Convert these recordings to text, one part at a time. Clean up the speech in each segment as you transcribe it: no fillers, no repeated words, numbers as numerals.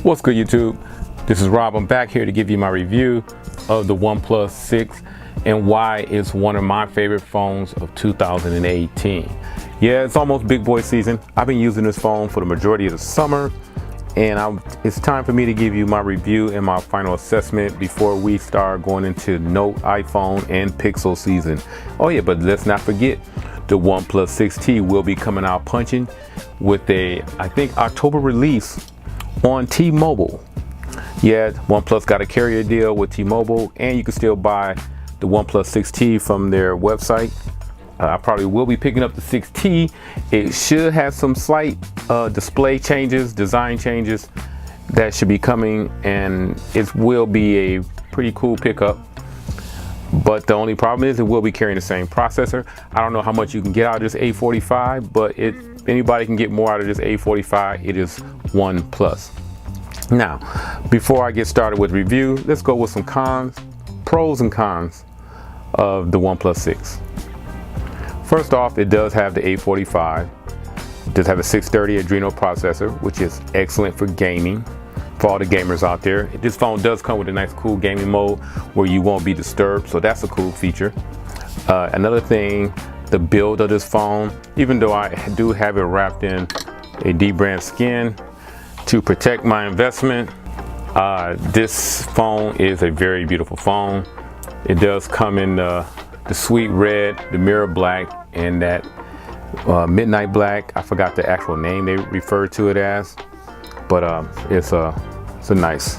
What's good, YouTube? This is Rob. I'm back here to give you my review of the OnePlus 6 and why it's one of my favorite phones of 2018. Yeah, it's almost big boy season. I've been using this phone for the majority of the summer, and it's time for me to give you my review and my final assessment before we start going into Note, iPhone, and Pixel season. Oh yeah, but let's not forget the OnePlus 6T will be coming out punching with a, I think, October release on T-Mobile. Yeah, OnePlus got a carrier deal with T-Mobile, and you can still buy the OnePlus 6T from their website. I probably will be picking up the 6T. It should have some slight display changes, design changes that should be coming, and it will be a pretty cool pickup. But the only problem is it will be carrying the same processor. I don't know how much you can get out of this A45, but if anybody can get more out of this A45, it is OnePlus. Now, before I get started with review, let's go with some pros and cons of the OnePlus 6. First off, it does have the A45. It does have a 630 Adreno processor, which is excellent for gaming. For all the gamers out there, this phone does come with a nice cool gaming mode where you won't be disturbed, so that's a cool feature. Another thing, the build of this phone, even though I do have it wrapped in a dbrand skin to protect my investment, this phone is a very beautiful phone. It does come in the sweet red, the mirror black, and that midnight black. I forgot the actual name they refer to it as, but it's a nice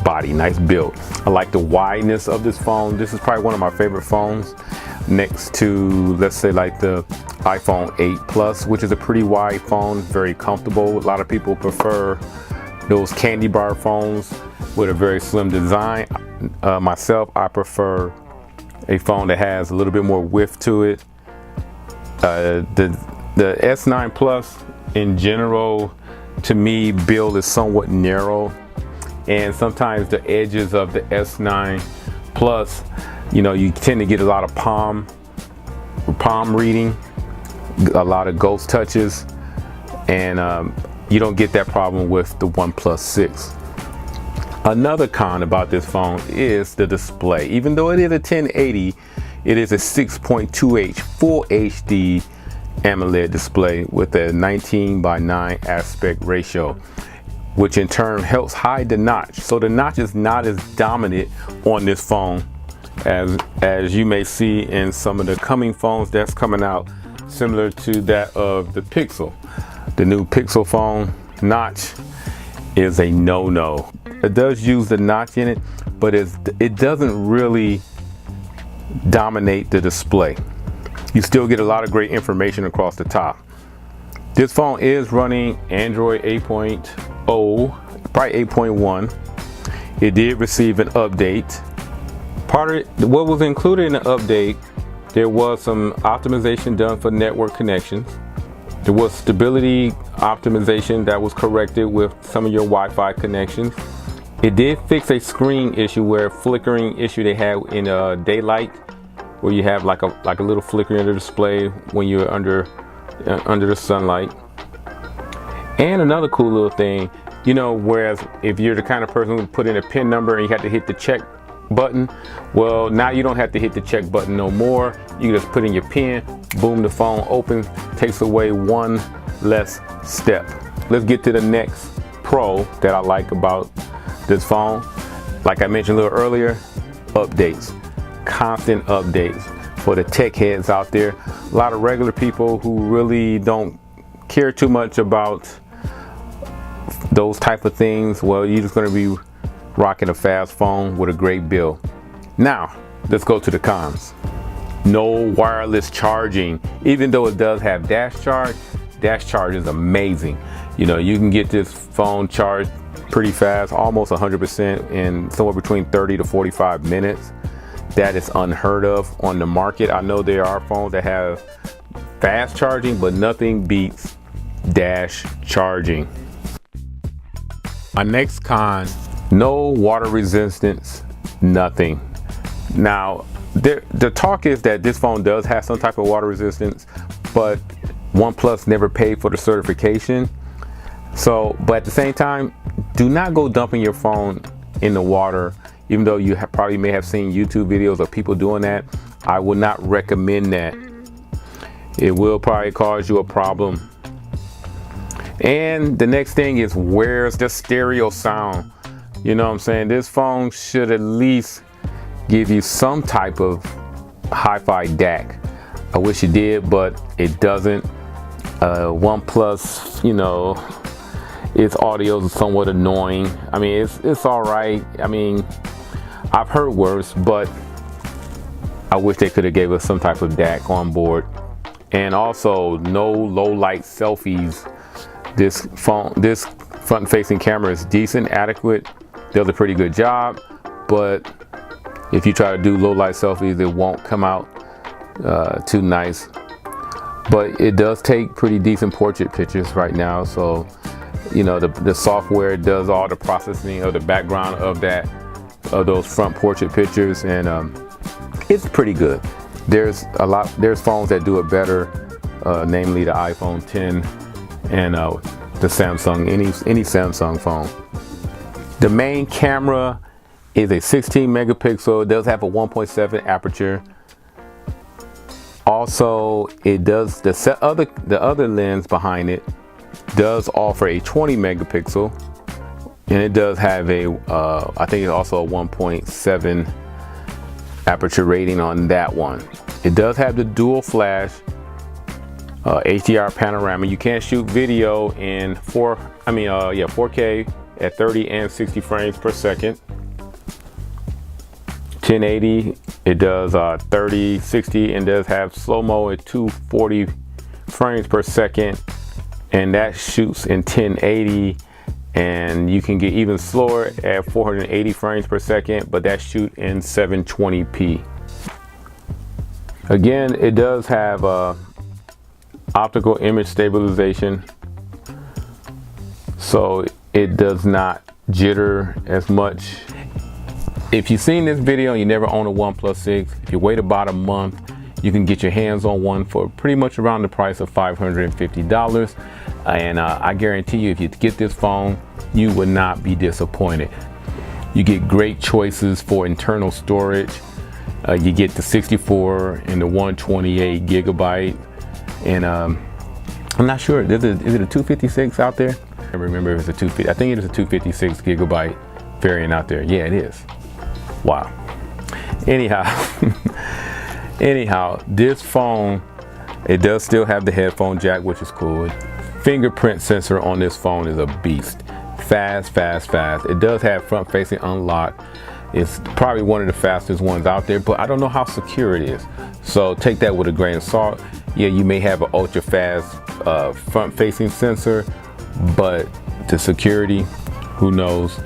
body, nice build. I like the wideness of this phone. This is probably one of my favorite phones, next to, let's say, like the iPhone 8 Plus, which is a pretty wide phone, very comfortable. A lot of people prefer those candy bar phones with a very slim design. Myself, I prefer a phone that has a little bit more width to it. The S9 Plus in general, to me, build is somewhat narrow, and sometimes the edges of the S9 Plus, you know, you tend to get a lot of palm reading, a lot of ghost touches, and you don't get that problem with the OnePlus 6. Another con about this phone is the display. Even though it is a 1080, it is a 6.2H Full HD AMOLED display with a 19:9 aspect ratio, which in turn helps hide the notch. So the notch is not as dominant on this phone as you may see in some of the coming phones that's coming out, similar to that of the Pixel. The new Pixel phone notch is a no-no. It does use the notch in it, but it doesn't really dominate the display. You still get a lot of great information across the top. This phone is running Android 8.0, probably 8.1. It did receive an update. What was included in the update, there was some optimization done for network connections. There was stability optimization that was corrected with some of your Wi-Fi connections. It did fix a screen issue, where flickering issue they had in daylight, where you have like a little flickering of the display when you're under the sunlight. And another cool little thing, you know, whereas if you're the kind of person who put in a PIN number and you have to hit the check button, well, now you don't have to hit the check button no more. You can just put in your PIN, boom, the phone opens, takes away one less step. Let's get to the next pro that I like about this phone. Like I mentioned a little earlier, updates, constant updates for the tech heads out there. A lot of regular people who really don't care too much about those type of things. Well, you're just going to be rocking a fast phone with a great build. Now, let's go to the cons. No wireless charging. Even though it does have dash charge is amazing. You know, you can get this phone charged pretty fast, almost 100% in somewhere between 30 to 45 minutes. That is unheard of on the market. I know there are phones that have fast charging, but nothing beats dash charging. My next con, no water resistance, nothing. Now, The talk is that this phone does have some type of water resistance, but OnePlus never paid for the certification. So, but at the same time, do not go dumping your phone in the water, even though you probably may have seen YouTube videos of people doing that. I would not recommend that. It will probably cause you a problem. And the next thing is, where's the stereo sound? You know what I'm saying? This phone should at least give you some type of hi-fi DAC. I wish it did, but it doesn't. OnePlus, you know, its audio is somewhat annoying. I mean, it's all right. I mean, I've heard worse, but I wish they could have gave us some type of DAC on board. And also, no low light selfies. This front-facing camera is decent, adequate, does a pretty good job, but if you try to do low light selfies, it won't come out too nice. But it does take pretty decent portrait pictures right now, so you know the software does all the processing of the background of those front portrait pictures, and it's pretty good. There's phones that do it better, namely the iPhone 10 and the Samsung, any Samsung phone. The main camera is a 16 megapixel. It does have a 1.7 aperture. Also, it does the other lens behind it does offer a 20 megapixel, and it does have a I think it's also a 1.7 aperture rating on that one. It does have the dual flash HDR panorama. You can shoot video in 4K at 30 and 60 frames per second. 1080, it does 30, 60, and does have slow-mo at 240 frames per second, and that shoots in 1080, and you can get even slower at 480 frames per second, but that shoot in 720p. Again, it does have optical image stabilization, so it does not jitter as much. If you've seen this video and you never own a OnePlus 6, if you wait about a month, you can get your hands on one for pretty much around the price of $550. And I guarantee you, if you get this phone, you would not be disappointed. You get great choices for internal storage. You get the 64 and the 128 gigabyte. And I'm not sure, is it a 256 out there? I remember it was a 250. I think it is a 256 gigabyte variant out there. Yeah, it is. Wow. Anyhow, this phone, it does still have the headphone jack, which is cool. Fingerprint sensor on this phone is a beast. Fast. It does have front-facing unlock. It's probably one of the fastest ones out there, but I don't know how secure it is. So take that with a grain of salt. Yeah, you may have an ultra-fast front-facing sensor, but the security, who knows?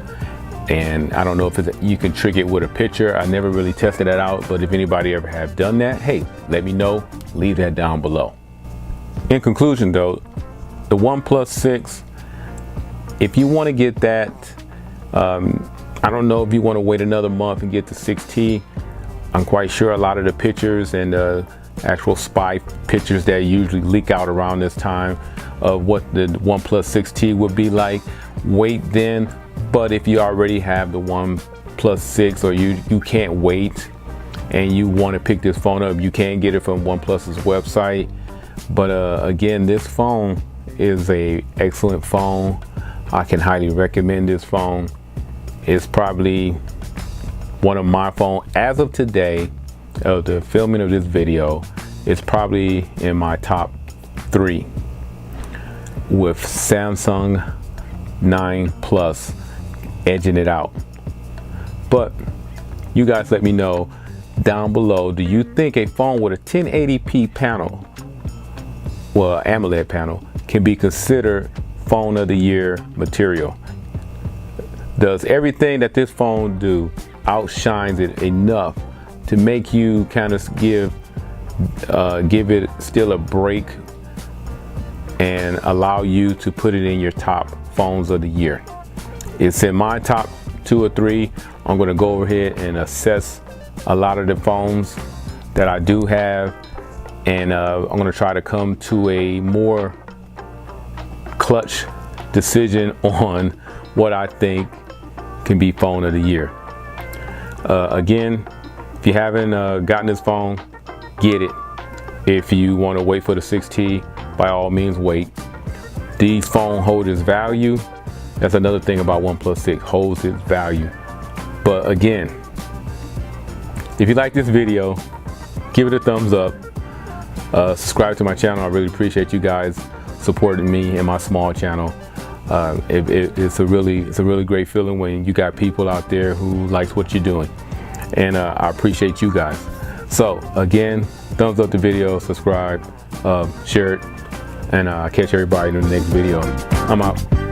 And I don't know if you can trick it with a picture. I never really tested that out, but if anybody ever have done that, hey, let me know. Leave that down below. In conclusion though, the OnePlus 6, if you want to get that, I don't know if you want to wait another month and get the 6T. I'm quite sure a lot of the pictures and actual spy pictures that usually leak out around this time of what the OnePlus 6T would be like, wait then. But if you already have the OnePlus 6, or you can't wait and you want to pick this phone up, you can get it from OnePlus's website. But again, this phone is a excellent phone. I can highly recommend this phone. It's probably one of my phones as of today, of the filming of this video. It's probably in my top 3, with Samsung 9 Plus edging it out. But you guys let me know down below, do you think a phone with a 1080p panel, well, AMOLED panel, can be considered phone of the year material? Does everything that this phone do outshines it enough to make you kind of give it still a break and allow you to put it in your top phones of the year? It's in my top 2 or 3. I'm going to go over here and assess a lot of the phones that I do have, and I'm going to try to come to a more clutch decision on what I think can be phone of the year. Again, if you haven't gotten this phone, get it. If you want to wait for the 6T, by all means wait. These phone hold its value. That's another thing about OnePlus 6, holds its value. But again, if you like this video, give it a thumbs up. Subscribe to my channel. I really appreciate you guys supporting me and my small channel. It's a really great feeling when you got people out there who likes what you're doing, and I appreciate you guys. So again, thumbs up the video, subscribe, share it, and I'll catch everybody in the next video. I'm out.